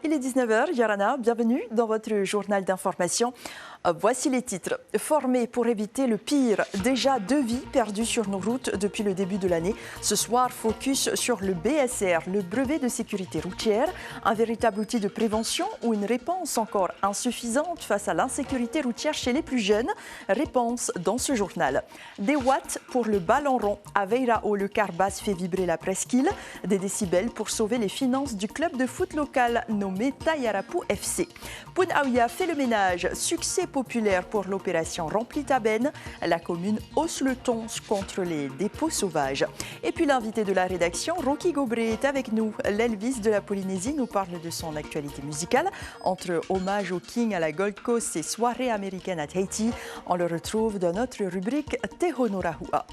Il est 19h, Yarana, bienvenue dans votre journal d'information. Voici les titres. Formés pour éviter le pire. Déjà 2 vies perdues sur nos routes depuis le début de l'année. Ce soir, focus sur le BSR, le brevet de sécurité routière, un véritable outil de prévention ou une réponse encore insuffisante face à l'insécurité routière chez les plus jeunes. Réponse dans ce journal. Des watts pour le ballon rond. À Veirao, le Carbas fait vibrer la presqu'île. Des décibels pour sauver les finances du club de foot local nommé Tayarapu FC. Punaouia fait le ménage. Succès populaire pour l'opération Rempli ta benne. La commune hausse le ton contre les dépôts sauvages. Et puis l'invité de la rédaction, Rocky Gobré, est avec nous. L'Elvis de la Polynésie nous parle de son actualité musicale. Entre hommage au King à la Gold Coast et soirée américaine à Tahiti, on le retrouve dans notre rubrique Te Honorahua.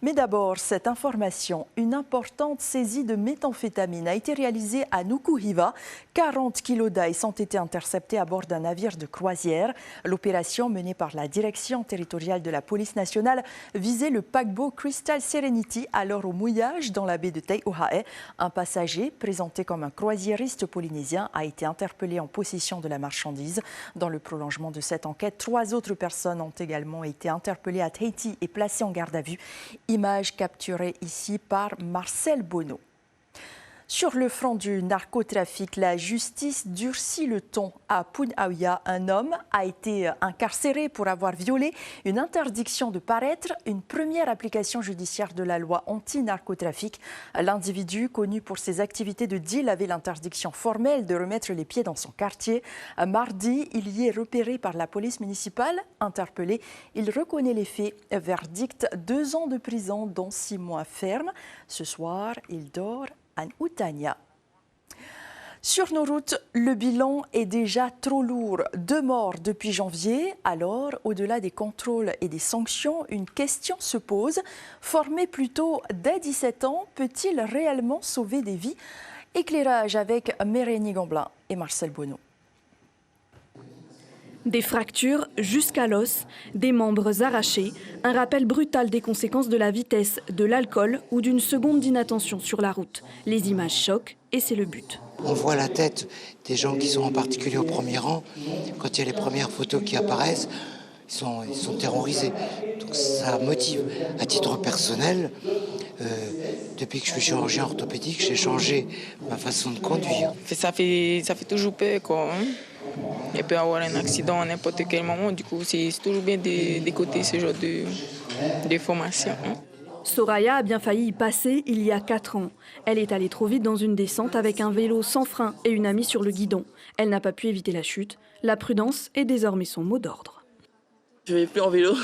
Mais d'abord, cette information, une importante saisie de méthamphétamine a été réalisée à Nukuhiva. 40 kilos d'ice ont été interceptés à bord d'un navire de croisière. L'opération menée par la direction territoriale de la police nationale visait le paquebot Crystal Serenity, alors au mouillage dans la baie de Taiohae. Un passager, présenté comme un croisiériste polynésien, a été interpellé en possession de la marchandise. Dans le prolongement de cette enquête, 3 autres personnes ont également été interpellées à Tahiti et placées en garde à vue. Image capturée ici par Marcel Bonneau. Sur le front du narcotrafic, la justice durcit le ton. À Punaouia, un homme a été incarcéré pour avoir violé une interdiction de paraître, une première application judiciaire de la loi anti-narcotrafic. L'individu, connu pour ses activités de deal, avait l'interdiction formelle de remettre les pieds dans son quartier. Mardi, il y est repéré par la police municipale. Interpellé, il reconnaît les faits. Verdict, 2 ans de prison, dont 6 mois ferme. Ce soir, il dort à Utania. Sur nos routes, le bilan est déjà trop lourd. 2 morts depuis janvier. Alors, au-delà des contrôles et des sanctions, une question se pose. Formé plus tôt dès 17 ans, peut-il réellement sauver des vies? Éclairage avec Mérénie Gamblin et Marcel Bonneau. Des fractures jusqu'à l'os, des membres arrachés, un rappel brutal des conséquences de la vitesse, de l'alcool ou d'une seconde d'inattention sur la route. Les images choquent et c'est le but. On voit la tête des gens qui sont en particulier au premier rang. Quand il y a les premières photos qui apparaissent, ils sont terrorisés. Donc ça motive. À titre personnel, depuis que je suis chirurgien orthopédique, j'ai changé ma façon de conduire. Ça fait toujours peur, quoi. Il peut y avoir un accident à n'importe quel moment. Du coup, c'est toujours bien d'écouter ce genre de formation. Soraya a bien failli y passer il y a 4 ans. Elle est allée trop vite dans une descente avec un vélo sans frein et une amie sur le guidon. Elle n'a pas pu éviter la chute. La prudence est désormais son mot d'ordre. Je ne vais plus en vélo.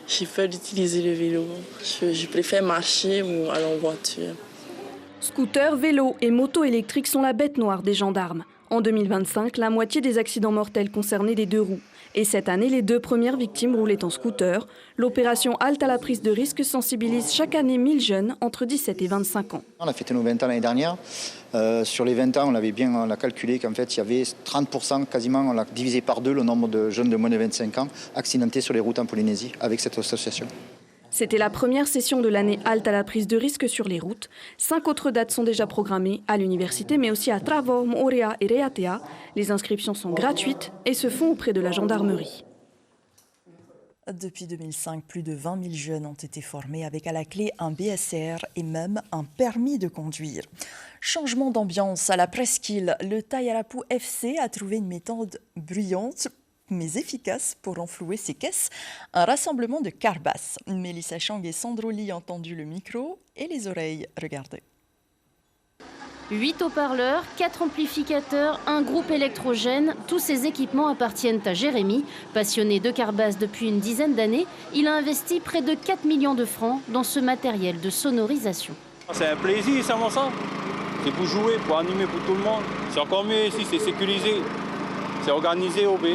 J'ai peur d'utiliser le vélo. Je préfère marcher ou aller en voiture. Scooters, vélos et motos électriques sont la bête noire des gendarmes. En 2025, la moitié des accidents mortels concernaient des 2 roues. Et cette année, les 2 premières victimes roulaient en scooter. L'opération Halte à la prise de risque sensibilise chaque année 1000 jeunes entre 17 et 25 ans. On a fêté nos 20 ans l'année dernière. Sur les 20 ans, on a calculé qu'en fait, il y avait 30%, quasiment, on l'a divisé par 2 le nombre de jeunes de moins de 25 ans accidentés sur les routes en Polynésie avec cette association. C'était la première session de l'année Halte à la prise de risque sur les routes. 5 autres dates sont déjà programmées à l'université, mais aussi à Travor, Moorea et Reatea. Les inscriptions sont gratuites et se font auprès de la gendarmerie. Depuis 2005, plus de 20 000 jeunes ont été formés avec à la clé un BSR et même un permis de conduire. Changement d'ambiance à la presqu'île. Le Tayarapu FC a trouvé une méthode bruyante mais efficace pour renflouer ses caisses, un rassemblement de carbasses. Mélissa Chang et Sandro Lee ont tendu le micro et les oreilles. Regardez. 8 haut-parleurs, 4 amplificateurs, un groupe électrogène. Tous ces équipements appartiennent à Jérémy. Passionné de carbasses depuis une dizaine d'années, il a investi près de 4 millions de francs dans ce matériel de sonorisation. C'est un plaisir, ça, ça. C'est pour jouer, pour animer pour tout le monde. C'est encore mieux ici, c'est sécurisé. C'est organisé au B.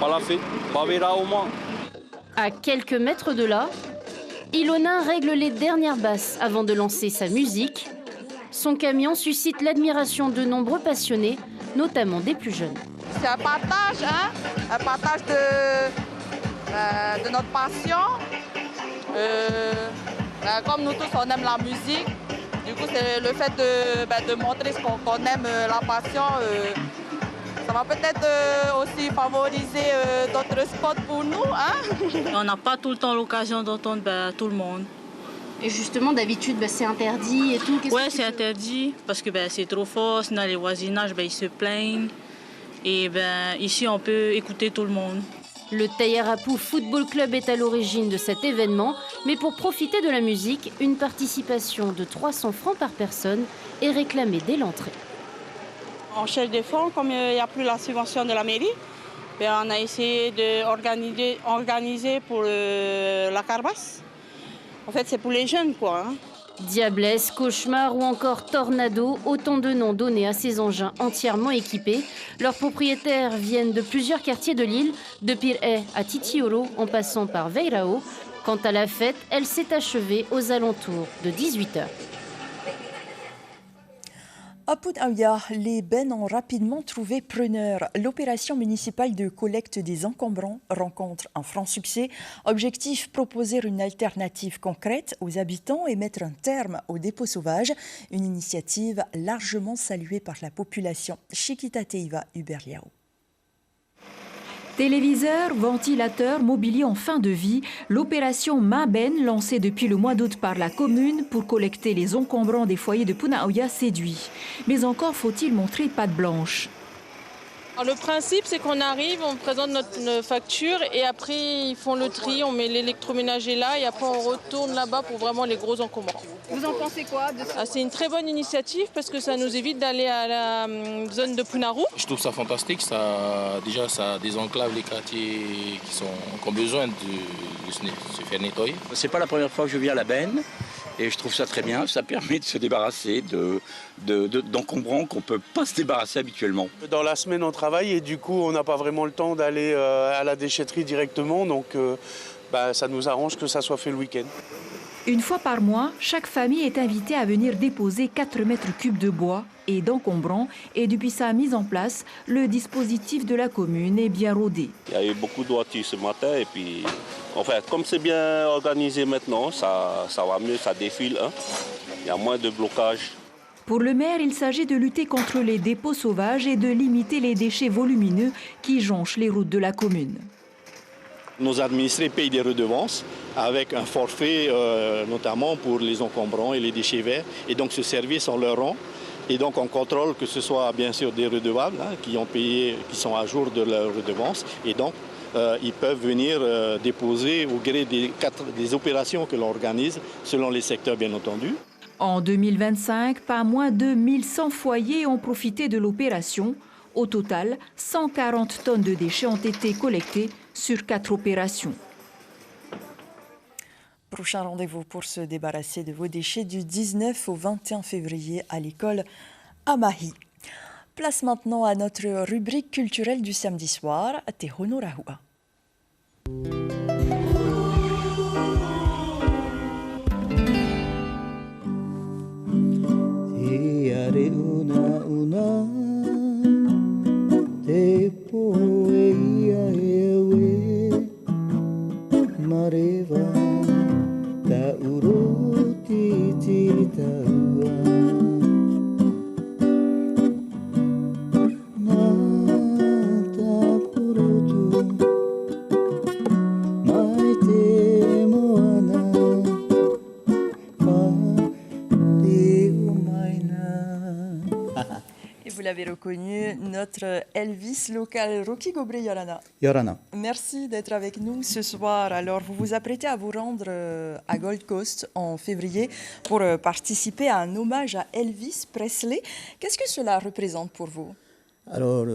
Pas la fête, pas là au moins. À quelques mètres de là, Ilona règle les dernières basses avant de lancer sa musique. Son camion suscite l'admiration de nombreux passionnés, notamment des plus jeunes. C'est un partage de notre passion. Comme nous tous, on aime la musique. Du coup, c'est le fait de montrer ce qu'on aime, la passion. Ça va peut-être aussi favoriser d'autres spots pour nous. Hein? On n'a pas tout le temps l'occasion d'entendre tout le monde. Et justement, d'habitude, c'est interdit et tout. Oui, c'est interdit parce que c'est trop fort. Sinon, les voisinages, ils se plaignent. Et ici, on peut écouter tout le monde. Le Tayarapu Football Club est à l'origine de cet événement, mais pour profiter de la musique, une participation de 300 francs par personne est réclamée dès l'entrée. On cherche des fonds, comme il n'y a plus la subvention de la mairie, on a essayé d'organiser pour la carapace. En fait, c'est pour les jeunes, quoi. Hein. Diablesse, Cauchemar ou encore Tornado, autant de noms donnés à ces engins entièrement équipés. Leurs propriétaires viennent de plusieurs quartiers de l'île, de Piré à Titiolo, en passant par Veirao. Quant à la fête, elle s'est achevée aux alentours de 18h. À Punaouia, les bennes ont rapidement trouvé preneur. L'opération municipale de collecte des encombrants rencontre un franc succès. Objectif, proposer une alternative concrète aux habitants et mettre un terme aux dépôts sauvages. Une initiative largement saluée par la population. Chiquita Teiva, Hubert Liao. Téléviseurs, ventilateurs, mobilier en fin de vie, l'opération Maben, lancée depuis le mois d'août par la commune pour collecter les encombrants des foyers de Punaouia, séduit. Mais encore faut-il montrer patte blanche. Alors, le principe, c'est qu'on arrive, on présente notre facture et après ils font le tri, on met l'électroménager là et après on retourne là-bas pour vraiment les gros encombrants. Vous en pensez quoi de ça? C'est une très bonne initiative parce que ça nous évite d'aller à la zone de Punaru. Je trouve ça fantastique, ça désenclave les quartiers qui ont besoin de se faire nettoyer. C'est pas la première fois que je viens à la benne. Et je trouve ça très bien, ça permet de se débarrasser d'encombrants qu'on ne peut pas se débarrasser habituellement. Dans la semaine on travaille et du coup on n'a pas vraiment le temps d'aller à la déchetterie directement, donc ça nous arrange que ça soit fait le week-end. Une fois par mois, chaque famille est invitée à venir déposer 4 mètres cubes de bois et d'encombrants. Et depuis sa mise en place, le dispositif de la commune est bien rodé. Il y a eu beaucoup de voitures ce matin et puis, comme c'est bien organisé maintenant, ça va mieux, ça défile. Hein. Il y a moins de blocage. Pour le maire, il s'agit de lutter contre les dépôts sauvages et de limiter les déchets volumineux qui jonchent les routes de la commune. Nos administrés payent des redevances avec un forfait notamment pour les encombrants et les déchets verts. Et donc ce service, on leur rend. Et donc on contrôle que ce soit bien sûr des redevables qui ont payé, qui sont à jour de leur redevance. Et donc ils peuvent venir déposer au gré des opérations que l'on organise, selon les secteurs bien entendu. En 2025, pas moins de 1100 foyers ont profité de l'opération. Au total, 140 tonnes de déchets ont été collectés sur 4 opérations. Prochain rendez-vous pour se débarrasser de vos déchets du 19 au 21 février à l'école à Mahi. Place maintenant à notre rubrique culturelle du samedi soir, Te Honorahua. Te poeia ewe mareva ta uroti titaua na ta purutu mai te moana pa te umaina. Et vous l'avez reconnu, notre Elvis local, Rocky Gobré Yorana. Yorana. Merci d'être avec nous ce soir. Alors, vous vous apprêtez à vous rendre à Gold Coast en février pour participer à un hommage à Elvis Presley. Qu'est-ce que cela représente pour vous? Alors,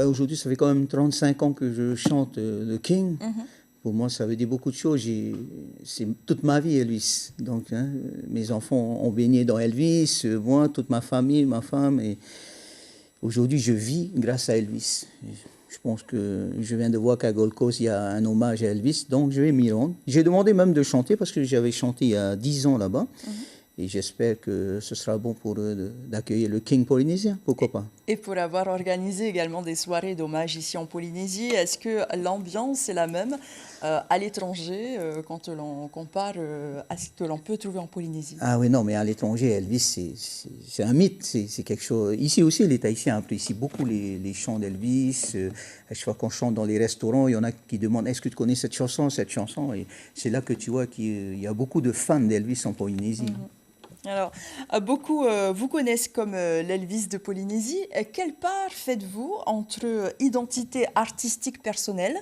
aujourd'hui, ça fait quand même 35 ans que je chante le King. Pour moi, ça veut dire beaucoup de choses. C'est toute ma vie, Elvis. Donc, mes enfants ont baigné dans Elvis, moi, toute ma famille, ma femme. Et aujourd'hui, je vis grâce à Elvis. Je pense que je viens de voir qu'à Gold Coast, il y a un hommage à Elvis, donc je vais m'y rendre. J'ai demandé même de chanter parce que j'avais chanté il y a 10 ans là-bas. Et j'espère que ce sera bon pour eux d'accueillir le King polynésien, pourquoi pas. Et pour avoir organisé également des soirées d'hommage ici en Polynésie, est-ce que l'ambiance est la même à l'étranger quand l'on compare à ce que l'on peut trouver en Polynésie? Ah oui, non, mais à l'étranger, Elvis, c'est un mythe, c'est quelque chose... Ici aussi, les Tahitiens apprécient beaucoup les chants d'Elvis. À chaque fois qu'on chante dans les restaurants, il y en a qui demandent « Est-ce que tu connais cette chanson ?» Et c'est là que tu vois qu'il y a beaucoup de fans d'Elvis en Polynésie. Alors, beaucoup vous connaissent comme l'Elvis de Polynésie. Quelle part faites-vous entre identité artistique personnelle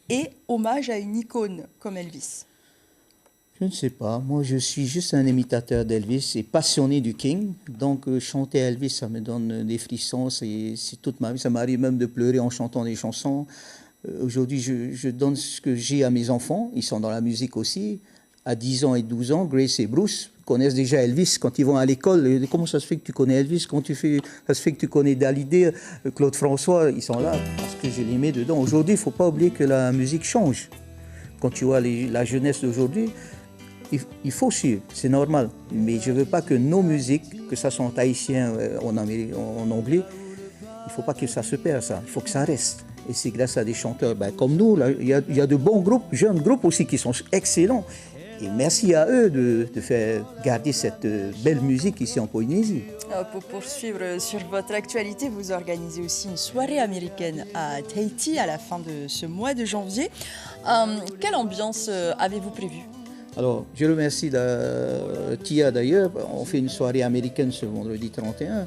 et hommage à une icône comme Elvis? Je ne sais pas. Moi, je suis juste un imitateur d'Elvis et passionné du King. Donc, chanter Elvis, ça me donne des frissons. C'est toute ma vie. Ça m'arrive même de pleurer en chantant des chansons. Aujourd'hui, je donne ce que j'ai à mes enfants. Ils sont dans la musique aussi. À 10 ans et 12 ans, Grace et Bruce connaissent déjà Elvis quand ils vont à l'école. Comment ça se fait que tu connais Elvis? Ça se fait que tu connais Dalidé, Claude François? Ils sont là parce que je les mets dedans. Aujourd'hui, il ne faut pas oublier que la musique change. Quand tu vois la jeunesse d'aujourd'hui, il faut suivre, c'est normal. Mais je ne veux pas que nos musiques, que ça soit en tahitien, en anglais, il ne faut pas que ça se perde, ça. Il faut que ça reste. Et c'est grâce à des chanteurs comme nous. Il y a de bons groupes, jeunes groupes aussi qui sont excellents. Et merci à eux de faire garder cette belle musique ici en Polynésie. Pour poursuivre sur votre actualité, vous organisez aussi une soirée américaine à Tahiti à la fin de ce mois de janvier. Quelle ambiance avez-vous prévue? Alors, je remercie Tia d'ailleurs. On fait une soirée américaine ce vendredi 31.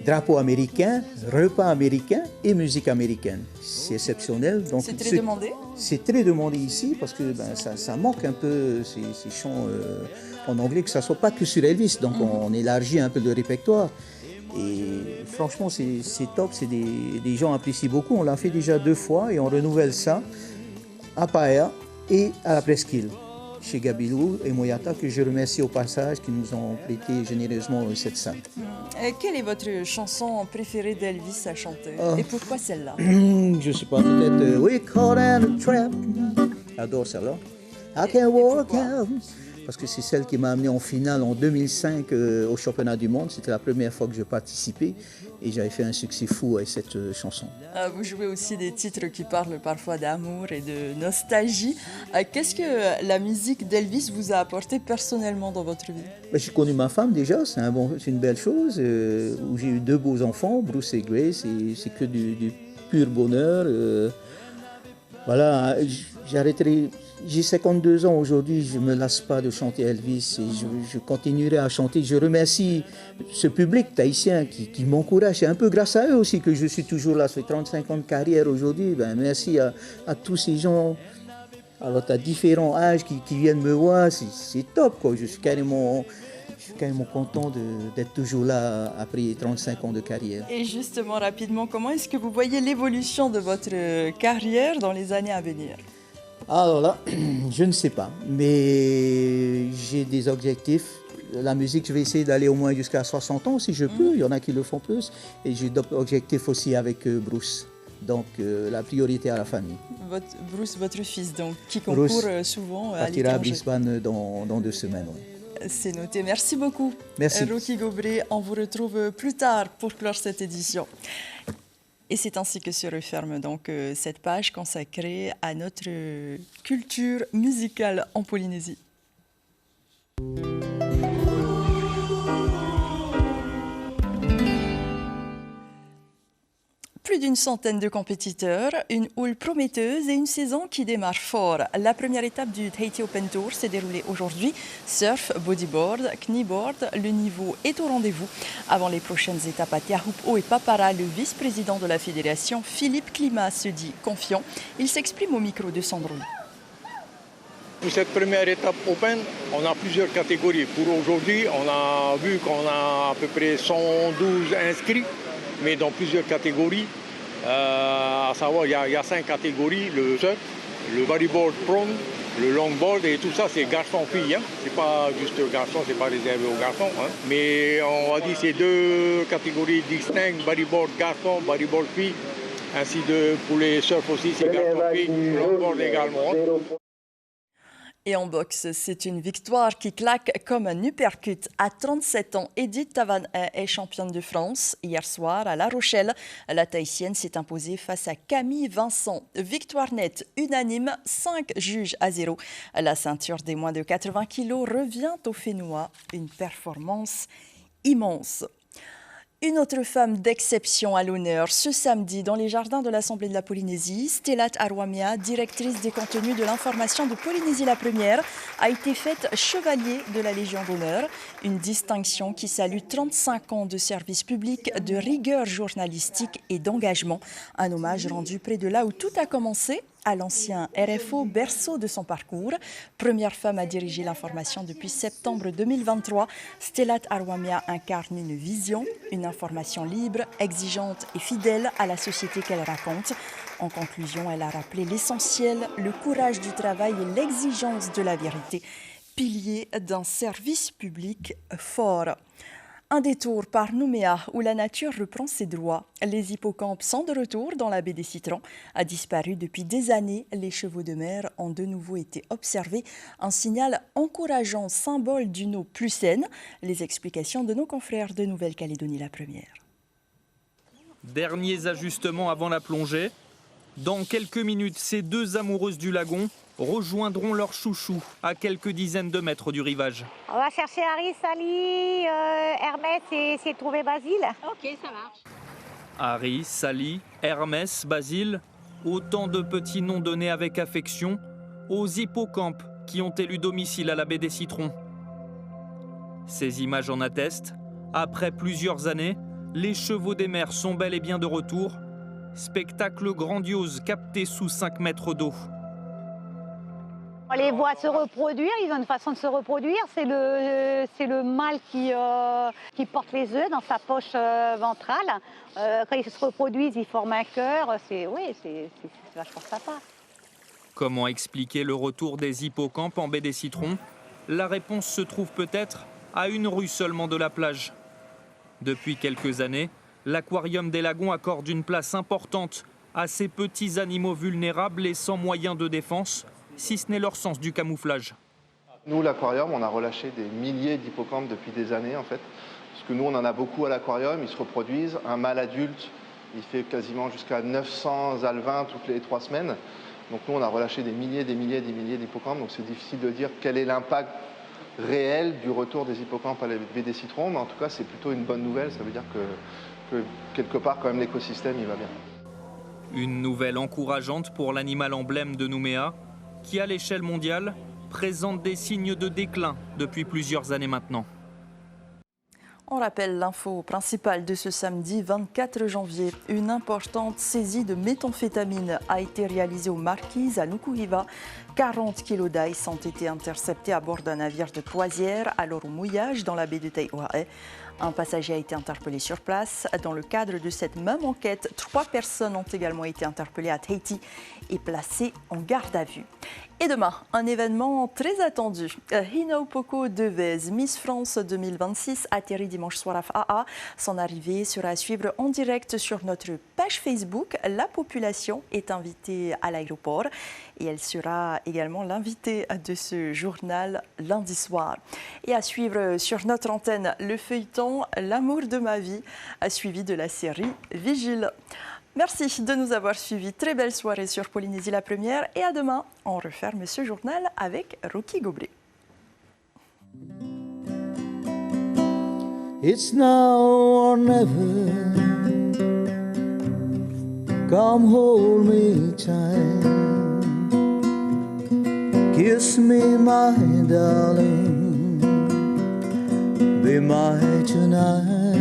Drapeau américain, repas américain et musique américaine. C'est exceptionnel. C'est très demandé? C'est très demandé ici parce que ça manque un peu ces chants en anglais, que ça ne soit pas que sur Elvis. Donc on élargit un peu le répertoire. Et franchement, c'est top. C'est des gens apprécient beaucoup. On l'a fait déjà 2 fois et on renouvelle ça à Paia et à la Presqu'île, chez Gabilou et Moyata, que je remercie au passage, qui nous ont prêté généreusement cette salle. Quelle est votre chanson préférée d'Elvis à chanter? Et pourquoi celle-là? Je ne sais pas, peut-être We Caught in a Trap. J'adore celle-là. I Can Walk Out. Parce que c'est celle qui m'a amené en finale en 2005 au championnat du monde. C'était la première fois que je participais et j'avais fait un succès fou avec cette chanson. Vous jouez aussi des titres qui parlent parfois d'amour et de nostalgie. Qu'est-ce que la musique d'Elvis vous a apporté personnellement dans votre vie? J'ai connu ma femme déjà, c'est une belle chose. Où j'ai eu 2 beaux enfants, Bruce et Grace, et c'est que du pur bonheur. Voilà, j'arrêterai. J'ai 52 ans aujourd'hui, je ne me lasse pas de chanter Elvis et je continuerai à chanter. Je remercie ce public tahitien qui m'encourage. C'est un peu grâce à eux aussi que je suis toujours là. Ça fait 35 ans de carrière aujourd'hui. Merci à tous ces gens, alors à différents âges qui viennent me voir. C'est top, quoi. Je suis carrément content d'être toujours là après 35 ans de carrière. Et justement, rapidement, comment est-ce que vous voyez l'évolution de votre carrière dans les années à venir? Alors là, je ne sais pas, mais j'ai des objectifs. La musique, je vais essayer d'aller au moins jusqu'à 60 ans si je peux. Il y en a qui le font plus. Et j'ai d'autres objectifs aussi avec Bruce. Donc la priorité à la famille. Bruce, votre fils, donc, qui concourt souvent à l'étranger. Partira à Brisbane dans 2 semaines. Ouais. C'est noté. Merci beaucoup. Merci. Rocky Gobré, on vous retrouve plus tard pour clore cette édition. Et c'est ainsi que se referme donc cette page consacrée à notre culture musicale en Polynésie. Plus d'une centaine de compétiteurs, une houle prometteuse et une saison qui démarre fort. La première étape du Tahiti Open Tour s'est déroulée aujourd'hui. Surf, bodyboard, kneeboard, le niveau est au rendez-vous. Avant les prochaines étapes à Tiahupo et Papara, le vice-président de la fédération, Philippe Climat, se dit confiant. Il s'exprime au micro de Sandro. Pour cette première étape Open, on a plusieurs catégories. Pour aujourd'hui, on a vu qu'on a à peu près 112 inscrits, mais dans plusieurs catégories. À savoir, il y a 5 catégories, le surf, le bodyboard prone, le longboard et tout ça, c'est garçon-fille. Hein. C'est pas juste garçon, c'est pas réservé aux garçons. Hein. Mais on va dire c'est 2 catégories distinctes, bodyboard garçon, bodyboard fille, ainsi de pour les surf aussi, c'est garçon-fille, longboard également. Et en boxe, c'est une victoire qui claque comme un uppercut. À 37 ans, Edith Tavan est championne de France. Hier soir, à La Rochelle, la Tahitienne s'est imposée face à Camille Vincent. Victoire nette, unanime, 5 juges à 0. La ceinture des moins de 80 kilos revient aux Fénois. Une performance immense. Une autre femme d'exception à l'honneur ce samedi dans les jardins de l'Assemblée de la Polynésie. Stelat Arwamia, directrice des contenus de l'information de Polynésie la Première, a été faite chevalier de la Légion d'honneur. Une distinction qui salue 35 ans de service public, de rigueur journalistique et d'engagement. Un hommage rendu près de là où tout a commencé, à l'ancien RFO, berceau de son parcours. Première femme à diriger l'information depuis septembre 2023, Stelat Arwamia incarne une vision, une information libre, exigeante et fidèle à la société qu'elle raconte. En conclusion, elle a rappelé l'essentiel, le courage du travail et l'exigence de la vérité, pilier d'un service public fort. Un détour par Nouméa où la nature reprend ses droits. Les hippocampes sont de retour dans la baie des Citrons. A disparu depuis des années, les chevaux de mer ont de nouveau été observés. Un signal encourageant, symbole d'une eau plus saine. Les explications de nos confrères de Nouvelle-Calédonie la Première. Derniers ajustements avant la plongée. Dans quelques minutes, ces deux amoureuses du lagon rejoindront leur chouchou à quelques dizaines de mètres du rivage. On va chercher Harry, Sally, Hermès et essayer de trouver Basile. Ok, ça marche. Harry, Sally, Hermès, Basile, autant de petits noms donnés avec affection aux hippocampes qui ont élu domicile à la baie des Citrons. Ces images en attestent. Après plusieurs années, les chevaux des mers sont bel et bien de retour. Spectacle grandiose capté sous 5 mètres d'eau. On les voit se reproduire, ils ont une façon de se reproduire. C'est le mâle qui porte les œufs dans sa poche ventrale. Quand ils se reproduisent, ils forment un cœur. C'est vachement sympa. Comment expliquer le retour des hippocampes en baie des Citrons? La réponse se trouve peut-être à une rue seulement de la plage. Depuis quelques années, l'aquarium des lagons accorde une place importante à ces petits animaux vulnérables et sans moyens de défense, si ce n'est leur sens du camouflage. Nous, l'aquarium, on a relâché des milliers d'hippocampes depuis des années, en fait. Parce que nous, on en a beaucoup à l'aquarium, ils se reproduisent. Un mâle adulte, il fait quasiment jusqu'à 900 alevins toutes les 3 semaines. Donc nous, on a relâché des milliers d'hippocampes. Donc c'est difficile de dire quel est l'impact réel du retour des hippocampes à la baie des Citrons. Mais en tout cas, c'est plutôt une bonne nouvelle. Ça veut dire que quelque part, quand même, l'écosystème, il va bien. Une nouvelle encourageante pour l'animal emblème de Nouméa, qui à l'échelle mondiale présente des signes de déclin depuis plusieurs années maintenant. On rappelle l'info principale de ce samedi 24 janvier. Une importante saisie de méthamphétamine a été réalisée aux Marquises à Nukuhiva. 40 kilos d'ice ont été interceptés à bord d'un navire de croisière alors au mouillage dans la baie de Taïoae. Un passager a été interpellé sur place. Dans le cadre de cette même enquête, 3 personnes ont également été interpellées à Tahiti et placées en garde à vue. Et demain, un événement très attendu. Hino Poko Devez, Miss France 2026, atterrit dimanche soir à Fa'a. Son arrivée sera à suivre en direct sur notre page Facebook. La population est invitée à l'aéroport et elle sera également l'invitée de ce journal lundi soir. Et à suivre sur notre antenne, le feuilleton L'amour de ma vie, suivi de la série Vigile. Merci de nous avoir suivis. Très belle soirée sur Polynésie la Première. Et à demain, on referme ce journal avec Rocky Goblé. It's now or never. Come hold me tight. Kiss me, my darling. Be mine tonight.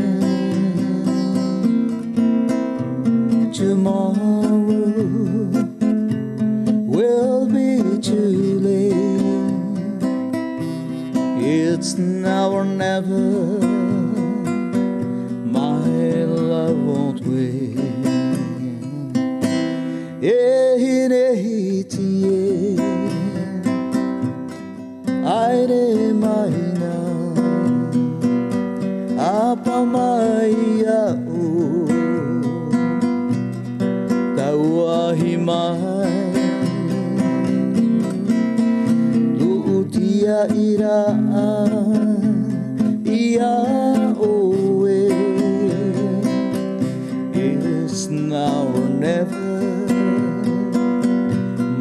Tomorrow will be too late. It's now or never. My love won't wait. Apa maya o tawahi mai lu ia ira ia oe. It's now or never.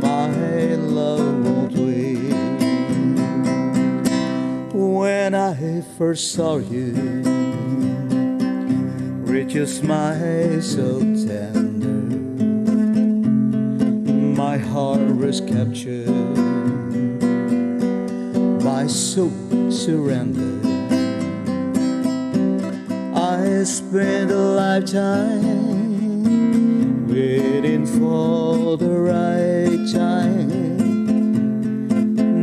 My love won't wait. When I first saw you, with your smile so tender, my heart was captured, my soul surrendered. I spent a lifetime waiting for the right time.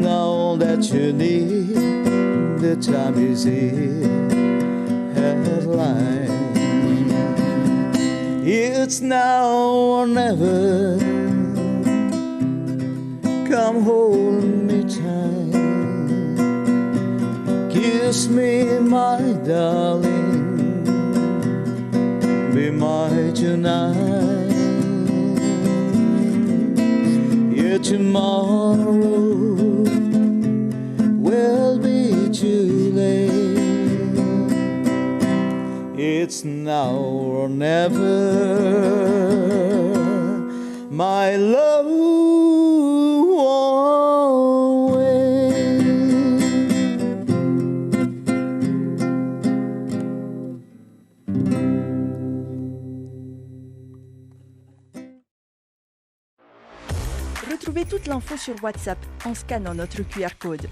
Now that you need, the time is here at last. It's now or never. Come hold me tight, kiss me, my darling, be mine tonight. Yeah, tomorrow will be too late. It's now or never. My love won't wait. Retrouvez toute l'info sur WhatsApp en scannant notre QR code.